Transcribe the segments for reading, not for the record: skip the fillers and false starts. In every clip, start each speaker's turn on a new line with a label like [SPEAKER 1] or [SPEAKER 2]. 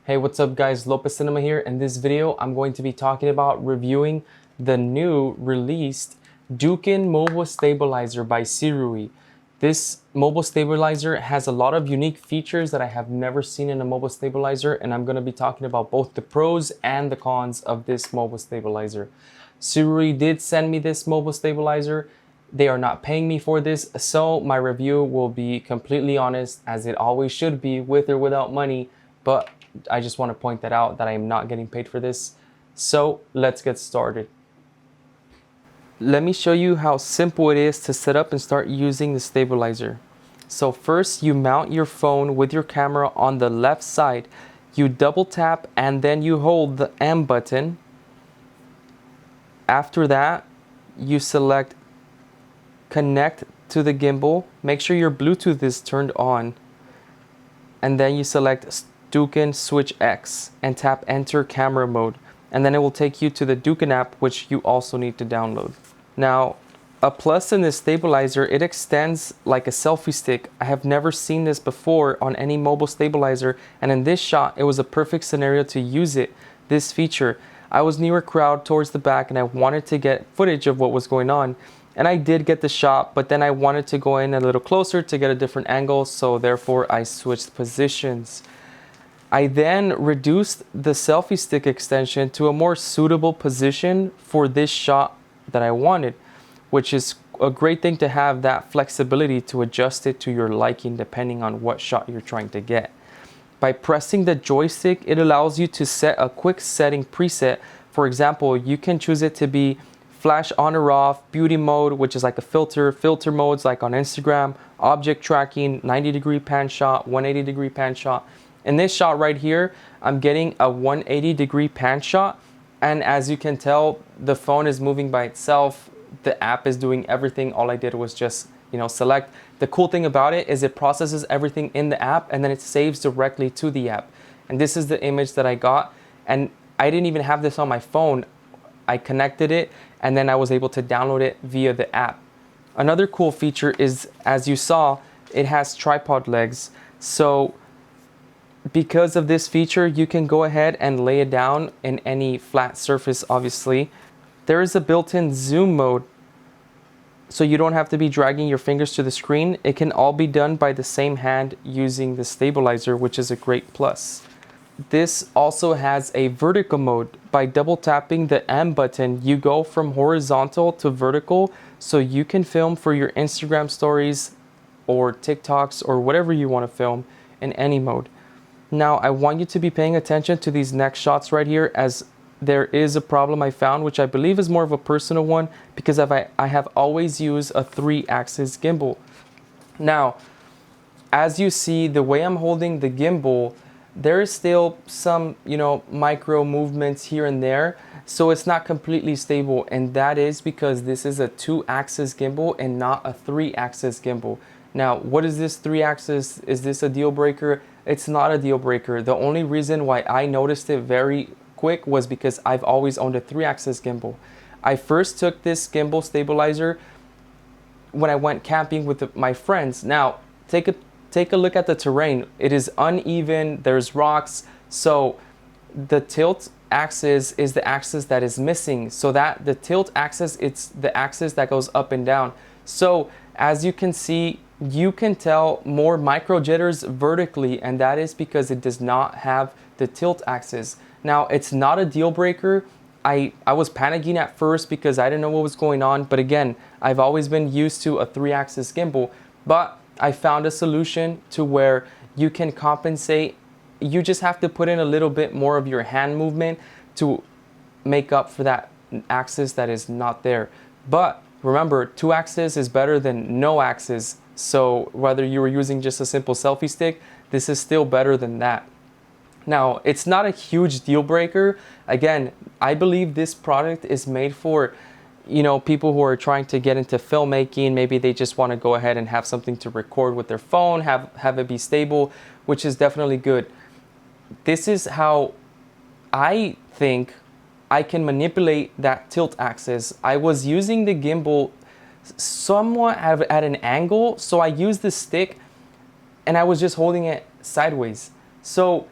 [SPEAKER 1] Hey, what's up guys, Lopez Cinema here. In this video, I'm going to be talking about reviewing the new released Duken mobile stabilizer by Sirui. This mobile stabilizer has a lot of unique features that I have never seen in a mobile stabilizer, and I'm going to be talking about both the pros and the cons of this mobile stabilizer. Sirui did send me this mobile stabilizer. They are not paying me for this, so my review will be completely honest, as it always should be, with or without money, but I just want to point that out, that I am not getting paid for this. So let's get started. Let me show you how simple it is to set up and start using the stabilizer. So first, you mount your phone with your camera on the left side. You double tap and then you hold the M button. After that, you select connect to the gimbal. Make sure your Bluetooth is turned on. And then you select Duken switch X and tap enter camera mode, and then it will take you to the Duken app, which you also need to download. Now, a plus in this stabilizer, it extends like a selfie stick. I have never seen this before on any mobile stabilizer, and in this shot it was a perfect scenario to use this feature. I was near a crowd towards the back and I wanted to get footage of what was going on. And I did get the shot, but then I wanted to go in a little closer to get a different angle, so therefore I switched positions. I then reduced the selfie stick extension to a more suitable position for this shot that I wanted, which is a great thing to have that flexibility to adjust it to your liking depending on what shot you're trying to get. By pressing the joystick, it allows you to set a quick setting preset. For example, you can choose it to be flash on or off, beauty mode, which is like a filter modes like on Instagram, object tracking, 90-degree pan shot, 180-degree pan shot. In this shot right here, I'm getting a 180-degree pan shot, and as you can tell, the phone is moving by itself. The app is doing everything. All I did was just, select. The cool thing about it is it processes everything in the app and then it saves directly to the app. And this is the image that I got, and I didn't even have this on my phone. I connected it and then I was able to download it via the app. Another cool feature is, as you saw, it has tripod legs. So because of this feature, you can go ahead and lay it down in any flat surface, obviously. There is a built-in zoom mode, so you don't have to be dragging your fingers to the screen. It can all be done by the same hand using the stabilizer, which is a great plus. This also has a vertical mode. By double tapping the M button, you go from horizontal to vertical, so you can film for your Instagram stories or TikToks or whatever you want to film in any mode. Now, I want you to be paying attention to these next shots right here, as there is a problem I found, which I believe is more of a personal one, because I have always used a 3-axis gimbal. Now, as you see, the way I'm holding the gimbal, there is still some, micro movements here and there, so it's not completely stable, and that is because this is a 2-axis gimbal and not a 3-axis gimbal. Now, what is this 3-axis? Is this a deal breaker? It's not a deal breaker. The only reason why I noticed it very quick was because I've always owned a 3-axis gimbal. I first took this gimbal stabilizer when I went camping with my friends. Now, take a look at the terrain. It is uneven, there's rocks, so the tilt axis is the axis that is missing. So that the tilt axis, it's the axis that goes up and down. So as you can see, you can tell more micro jitters vertically, and that is because it does not have the tilt axis. Now, it's not a deal breaker. I was panicking at first because I didn't know what was going on, but again, I've always been used to a 3-axis gimbal, but I found a solution to where you can compensate. You just have to put in a little bit more of your hand movement to make up for that axis that is not there. But remember, 2-axis is better than no axis. So whether you were using just a simple selfie stick, this is still better than that. Now, it's not a huge deal breaker. Again, I believe this product is made for, people who are trying to get into filmmaking. Maybe they just want to go ahead and have something to record with their phone, have it be stable, which is definitely good. This is how I think I can manipulate that tilt axis. I was using the gimbal somewhat at an angle, so I used the stick and I was just holding it sideways. So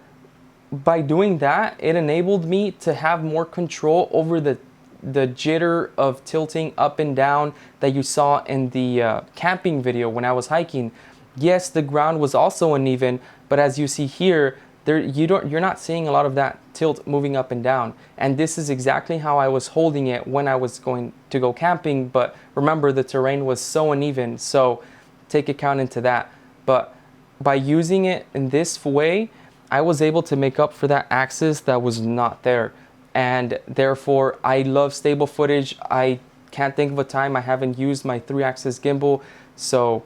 [SPEAKER 1] by doing that, it enabled me to have more control over the jitter of tilting up and down that you saw in the camping video when I was hiking. Yes, the ground was also uneven, but as you see here, you're not seeing a lot of that tilt moving up and down. And this is exactly how I was holding it when I was going to go camping. But remember, the terrain was so uneven, so take account into that. But by using it in this way, I was able to make up for that axis that was not there. And therefore, I love stable footage. I can't think of a time I haven't used my 3-axis gimbal, so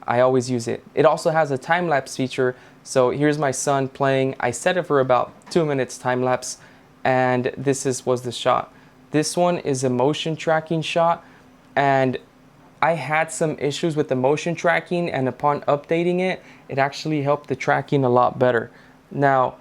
[SPEAKER 1] I always use it. It also has a time-lapse feature. So here's my son playing. I set it for about 2 minutes time-lapse, and was the shot. This one is a motion tracking shot, and I had some issues with the motion tracking, and upon updating it, it actually helped the tracking a lot better. Now,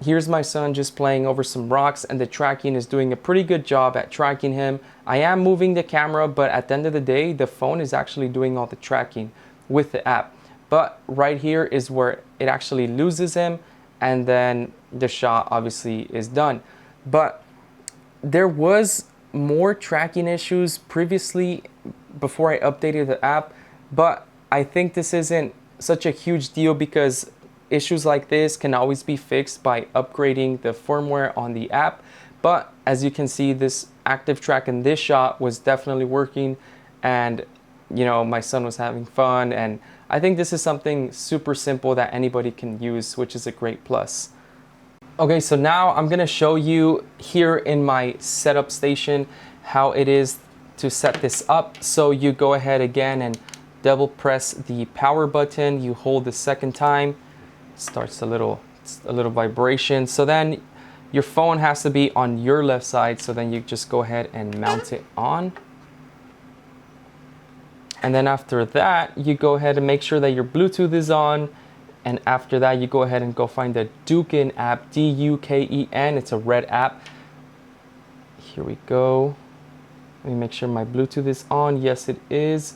[SPEAKER 1] here's my son just playing over some rocks, and the tracking is doing a pretty good job at tracking him. I am moving the camera, but at the end of the day, the phone is actually doing all the tracking with the app. But right here is where it actually loses him, and then the shot obviously is done. But there was more tracking issues previously before I updated the app, but I think this isn't such a huge deal because issues like this can always be fixed by upgrading the firmware on the app. But as you can see, this active track in this shot was definitely working, and you know, my son was having fun, and I think this is something super simple that anybody can use, which is a great plus. Okay, so now I'm gonna show you here in my setup station how it is to set this up. So you go ahead again and double press the power button. You hold the second time, starts a little vibration. So then your phone has to be on your left side. So then you just go ahead and mount it on. And then after that, you go ahead and make sure that your Bluetooth is on. And after that, you go ahead and go find the Duken app, D-U-K-E-N. It's a red app. Here we go. Let me make sure my Bluetooth is on. Yes, it is.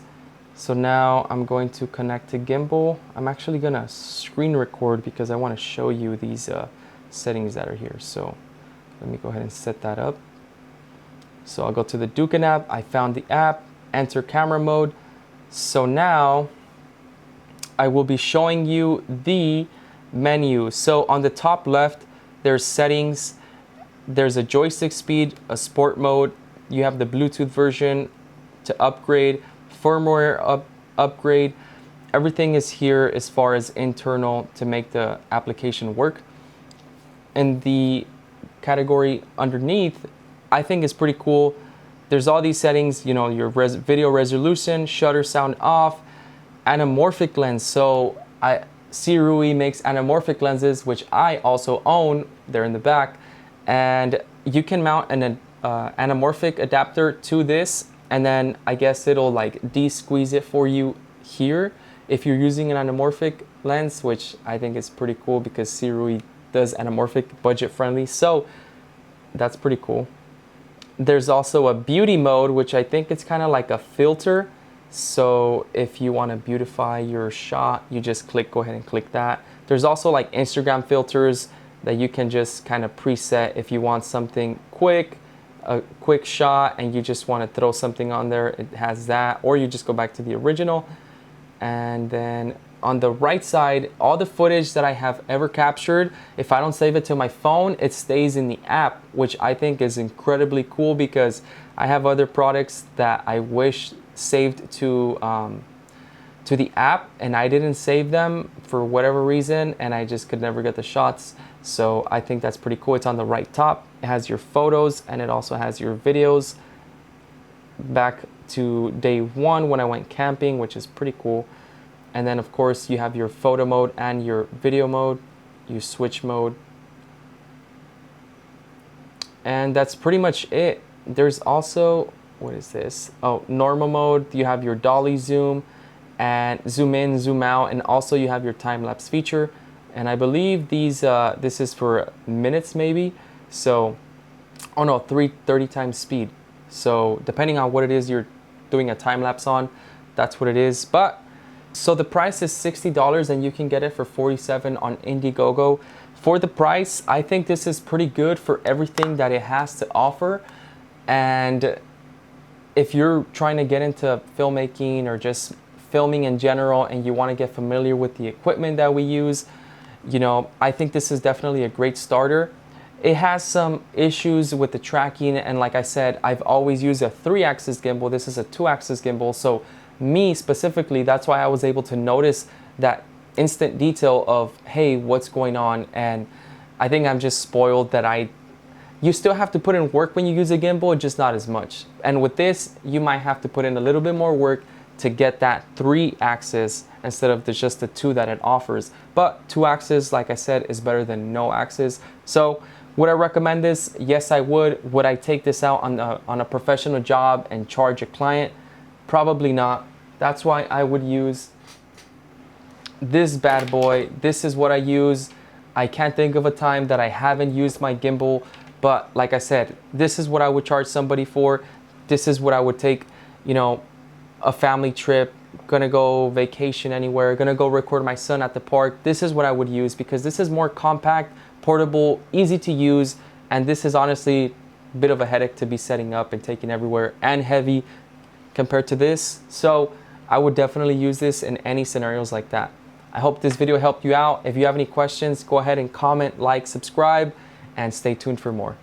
[SPEAKER 1] So now I'm going to connect to gimbal. I'm actually gonna screen record because I wanna show you these settings that are here. So let me go ahead and set that up. So I'll go to the Duken app. I found the app, enter camera mode. So now I will be showing you the menu. So on the top left, there's settings, there's a joystick speed, a sport mode, you have the Bluetooth version to upgrade, firmware upgrade. Everything is here as far as internal to make the application work. And the category underneath, I think is pretty cool. There's all these settings, you know, your video resolution, shutter sound off, anamorphic lens. So Sirui makes anamorphic lenses, which I also own. They're in the back, and you can mount an anamorphic adapter to this, and then I guess it'll like de-squeeze it for you here if you're using an anamorphic lens, which I think is pretty cool because Sirui does anamorphic budget friendly. So that's pretty cool. There's also a beauty mode, which I think it's kind of like a filter. So if you want to beautify your shot, you just go ahead and click that. There's also like Instagram filters that you can just kind of preset if you want something quick, a quick shot, and you just want to throw something on there. It has that, or you just go back to the original. And then on the right side, all the footage that I have ever captured, if I don't save it to my phone, it stays in the app, which I think is incredibly cool because I have other products that I wish saved to the app, and I didn't save them for whatever reason, and I just could never get the shots. So I think that's pretty cool. It's on the right top. It has your photos, and it also has your videos back to day one when I went camping, which is pretty cool. And then of course you have your photo mode and your video mode. You switch mode, and that's pretty much it. There's also, what is this? Oh, normal mode. You have your dolly zoom and zoom in, zoom out, and also you have your time-lapse feature. And I believe these this is for minutes maybe. So, oh no, 330 times speed. So depending on what it is you're doing a time-lapse on, that's what it is. But so the price is $60 and you can get it for $47 on Indiegogo. for the price, I think this is pretty good for everything that it has to offer. And if you're trying to get into filmmaking or just filming in general and you want to get familiar with the equipment that we use, you know, I think this is definitely a great starter. It has some issues with the tracking, and like I said, I've always used a 3-axis gimbal. This is a 2-axis gimbal, so me specifically, that's why I was able to notice that instant detail of, hey, what's going on. And I think I'm just spoiled that you still have to put in work when you use a gimbal, just not as much. And with this, you might have to put in a little bit more work to get that 3-axis instead of just the 2 that it offers. But 2-axis, like I said, is better than no axis. So would I recommend this? Yes, I would. Would I take this out on a professional job and charge a client? Probably not. That's why I would use this bad boy. This is what I use. I can't think of a time that I haven't used my gimbal, but like I said, this is what I would charge somebody for. This is what I would take, you know, a family trip, gonna go vacation anywhere, gonna go record my son at the park. This is what I would use because this is more compact, portable, easy to use, and this is honestly a bit of a headache to be setting up and taking everywhere, and heavy compared to this. So I would definitely use this in any scenarios like that. I hope this video helped you out. If you have any questions, go ahead and comment, like, subscribe, and stay tuned for more.